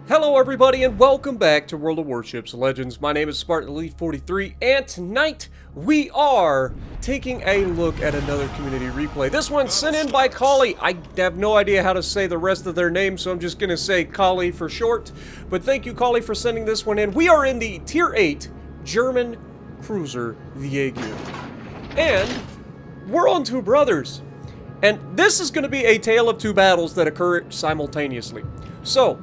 Hello everybody and welcome back to World of Warships Legends. My name is Spartan Elite 43 and tonight we are taking a look at another community replay. This one's sent in by Kali. I have no idea how to say the rest of their name, so I'm just going to say Kali for short. But thank you, Kali, for sending this one in. We are in the Tier 8 German cruiser, the Jaeger. And we're on two brothers. And this is going to be a tale of two battles that occur simultaneously. So,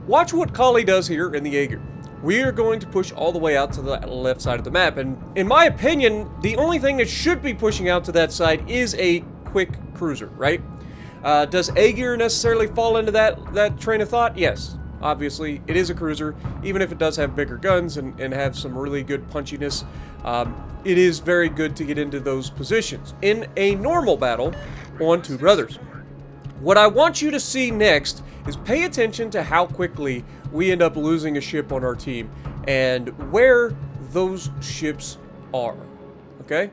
watch what Kali does here in the Jaeger. We are going to push all the way out to the left side of the map, and in my opinion, the only thing that should be pushing out to that side is a quick cruiser, right? Does Jaeger necessarily fall into that train of thought? Yes. Obviously, it is a cruiser, even if it does have bigger guns and have some really good punchiness. It is very good to get into those positions in a normal battle on two brothers. What I want you to see next is pay attention to how quickly we end up losing a ship on our team and where those ships are, okay?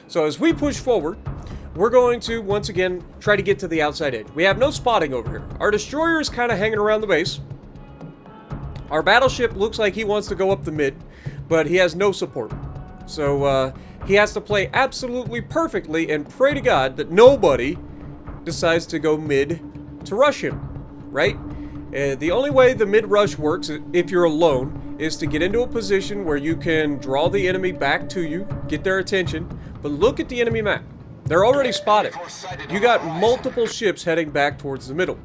So as we push forward, we're going to, once again, try to get to the outside edge. We have no spotting over here. Our destroyer is kind of hanging around the base. Our battleship looks like he wants to go up the mid, but he has no support. So he has to play absolutely perfectly and pray to God that nobody decides to go mid to rush him. Right? The only way the mid-rush works, if you're alone, is to get into a position where you can draw the enemy back to you, get their attention, but look at the enemy map. They're already spotted. You got multiple ships heading back towards the middle.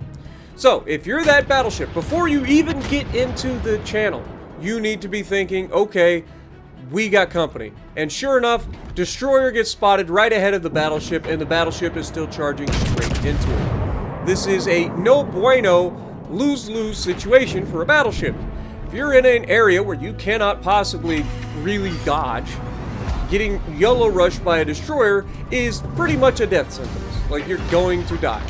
So, if you're that battleship, before you even get into the channel, you need to be thinking, okay, we got company. And sure enough, destroyer gets spotted right ahead of the battleship, and the battleship is still charging straight into it. This is a no bueno, lose-lose situation for a battleship. If you're in an area where you cannot possibly really dodge, getting yellow rushed by a destroyer is pretty much a death sentence. Like, you're going to die.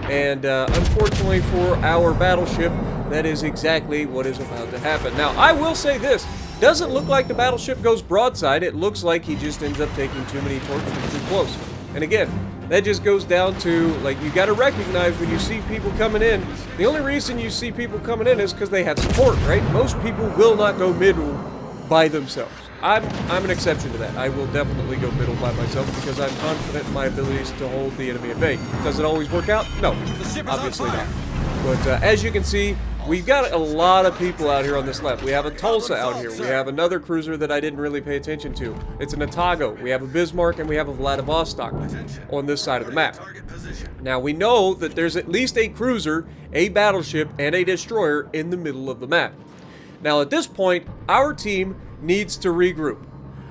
And unfortunately for our battleship, that is exactly what is about to happen. Now, I will say this. Doesn't look like the battleship goes broadside. It looks like he just ends up taking too many torques from too close. And again, that just goes down to, like, you got to recognize when you see people coming in, the only reason you see people coming in is because they have support, right? Most people will not go middle by themselves. I'm an exception to that. I will definitely go middle by myself because I'm confident in my abilities to hold the enemy at bay. Does it always work out? No, obviously not. But as you can see, we've got a lot of people out here on this left. We have a Tulsa out here. We have another cruiser that I didn't really pay attention to. It's an Otago. We have a Bismarck, and we have a Vladivostok on this side of the map. Now, we know that there's at least a cruiser, a battleship, and a destroyer in the middle of the map. Now, at this point, our team needs to regroup.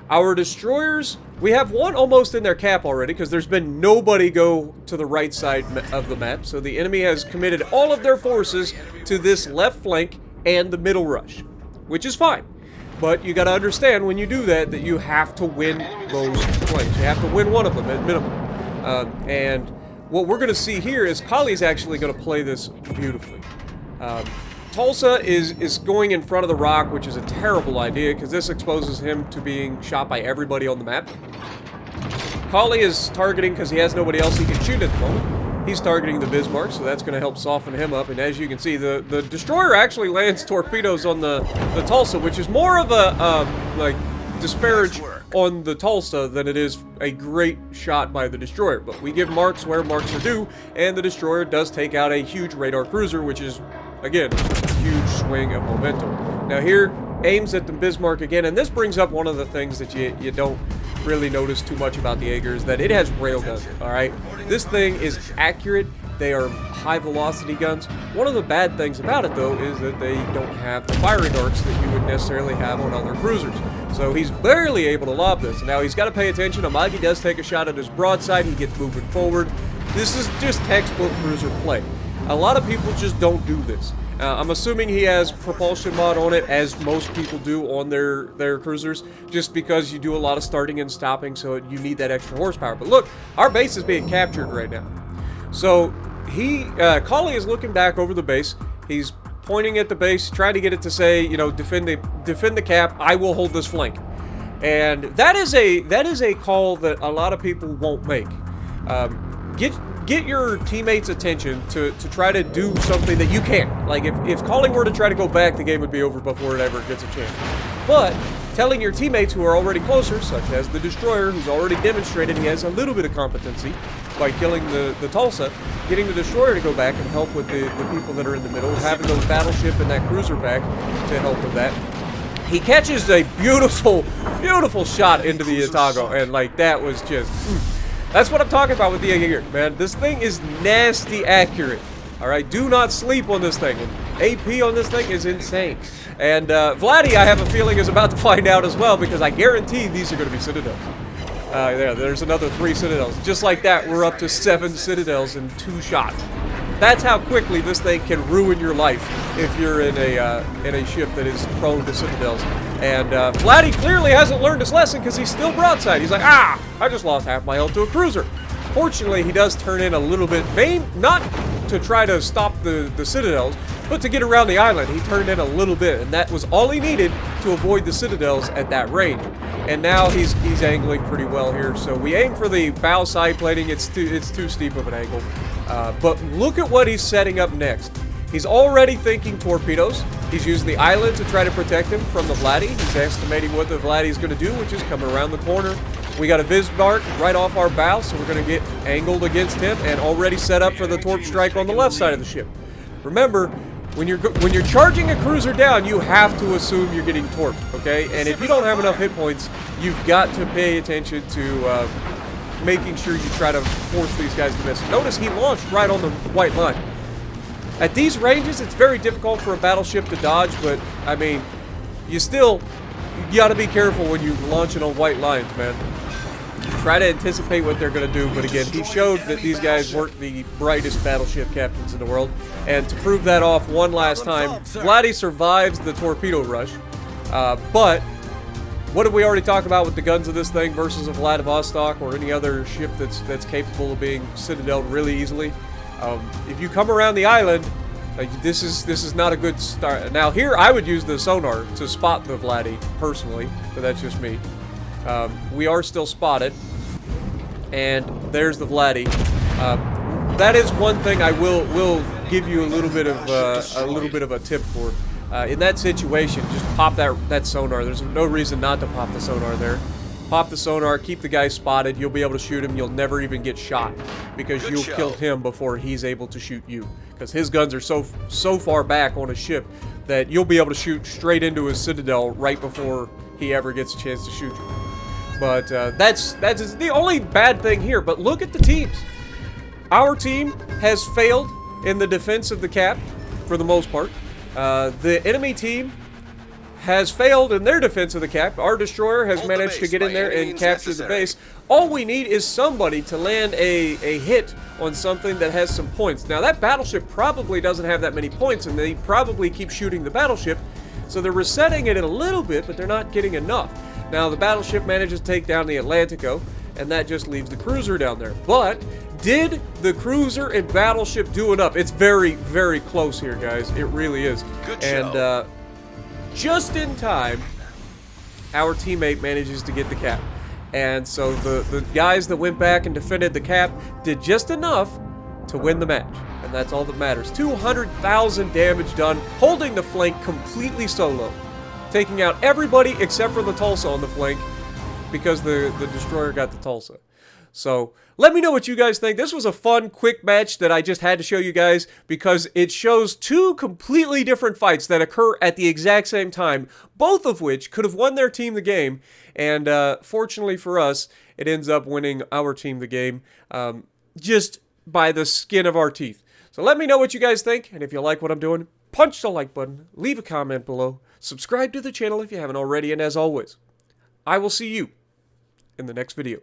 Our destroyers, we have one almost in their cap already because there's been nobody go to the right side of the map. So the enemy has committed all of their forces to this left flank and the middle rush, which is fine. But you got to understand when you do that you have to win those flanks. You have to win one of them at minimum. And what we're going to see here is Kali's actually going to play this beautifully. Tulsa is going in front of the rock, which is a terrible idea because this exposes him to being shot by everybody on the map. Kali is targeting because he has nobody else he can shoot at the moment. He's targeting the Bismarck, so that's going to help soften him up. And as you can see, the destroyer actually lands torpedoes on the Tulsa, which is more of a like disparage on the Tulsa than it is a great shot by the destroyer. But we give marks where marks are due, and the destroyer does take out a huge radar cruiser, which is, again, a huge swing of momentum. Now here, aims at the Bismarck again, and this brings up one of the things that you don't really notice too much about the Jaeger is that it has railguns, alright? This thing is accurate. They are high-velocity guns. One of the bad things about it, though, is that they don't have the firing arcs that you would necessarily have on other cruisers. So he's barely able to lob this. Now, he's got to pay attention. Amagi does take a shot at his broadside. He gets moving forward. This is just textbook cruiser play. A lot of people just don't do this. I'm assuming he has propulsion mod on it, as most people do on their cruisers, just because you do a lot of starting and stopping, so you need that extra horsepower. But look, our base is being captured right now. So Kali is looking back over the base. He's pointing at the base, trying to get it to say, you know, defend the cap. I will hold this flank. And that is a call that a lot of people won't make. Get get your teammates' attention to try to do something that you can't. Like, if Calling were to try to go back, the game would be over before it ever gets a chance. But telling your teammates who are already closer, such as the Destroyer, who's already demonstrated he has a little bit of competency by killing the Tulsa, getting the Destroyer to go back and help with the people that are in the middle, having those Battleship and that Cruiser back to help with that. He catches a beautiful, beautiful shot into the Otago, and like that was just... That's what I'm talking about with the Jaeger, man. This thing is nasty accurate. Alright, do not sleep on this thing. And AP on this thing is insane. And Vladdy, I have a feeling, is about to find out as well, because I guarantee these are going to be Citadels. There's another 3 Citadels. Just like that, we're up to 7 Citadels in 2 shots. That's how quickly this thing can ruin your life if you're in a ship that is prone to Citadels. And Vladdy clearly hasn't learned his lesson because he's still broadside. He's like, ah, I just lost half my health to a cruiser. Fortunately, he does turn in a little bit, not to try to stop the Citadels, but to get around the island. He turned in a little bit, and that was all he needed to avoid the Citadels at that range. And now he's angling pretty well here. So we aim for the bow side plating. It's too steep of an angle. But look at what he's setting up next. He's already thinking torpedoes. He's using the island to try to protect him from the Vladdy. He's estimating what the Vladdy's going to do, which is come around the corner. We got a Bismarck right off our bow, so we're going to get angled against him and already set up for the torp strike on the left side of the ship. Remember, when you're charging a cruiser down, you have to assume you're getting torped, okay? And if you don't have enough hit points, you've got to pay attention to making sure you try to force these guys to miss. Notice he launched right on the white line. At these ranges, it's very difficult for a battleship to dodge, but, I mean, you gotta be careful when you launch it on white lines, man. Try to anticipate what they're gonna do, but again, he showed that these guys weren't the brightest battleship captains in the world, and to prove that off one last time, Vladdy survives the torpedo rush, but what did we already talk about with the guns of this thing versus a Vladivostok or any other ship that's capable of being citadeled really easily? If you come around the island, this is not a good start. Now here, I would use the sonar to spot the Vladdy, personally, but that's just me. We are still spotted, and there's the Vladdy. That is one thing I will give you a little bit of a tip for. In that situation, just pop that sonar. There's no reason not to pop the sonar there. Pop the sonar, keep the guy spotted. You'll be able to shoot him. You'll never even get shot because you'll kill him before he's able to shoot you. Because his guns are so far back on his ship that you'll be able to shoot straight into his citadel right before he ever gets a chance to shoot you. But that's the only bad thing here. But look at the teams. Our team has failed in the defense of the cap for the most part. The enemy team has failed in their defense of the cap. Our destroyer has managed to get in there and capture the base. All we need is somebody to land a hit on something that has some points. Now that battleship probably doesn't have that many points, and they probably keep shooting the battleship, so they're resetting it a little bit, but they're not getting enough. Now the battleship manages to take down the Atlantico, and that just leaves the cruiser down there. But did the cruiser and battleship do enough? It's very, very close here, guys. It really is. Good show. And just in time, our teammate manages to get the cap. And so the guys that went back and defended the cap did just enough to win the match. And that's all that matters. 200,000 damage done, holding the flank completely solo. Taking out everybody except for the Tulsa on the flank because the destroyer got the Tulsa. So let me know what you guys think. This was a fun, quick match that I just had to show you guys because it shows 2 completely different fights that occur at the exact same time, both of which could have won their team the game. And fortunately for us, it ends up winning our team the game just by the skin of our teeth. So let me know what you guys think, and if you like what I'm doing, punch the like button, leave a comment below, subscribe to the channel if you haven't already, and as always, I will see you in the next video.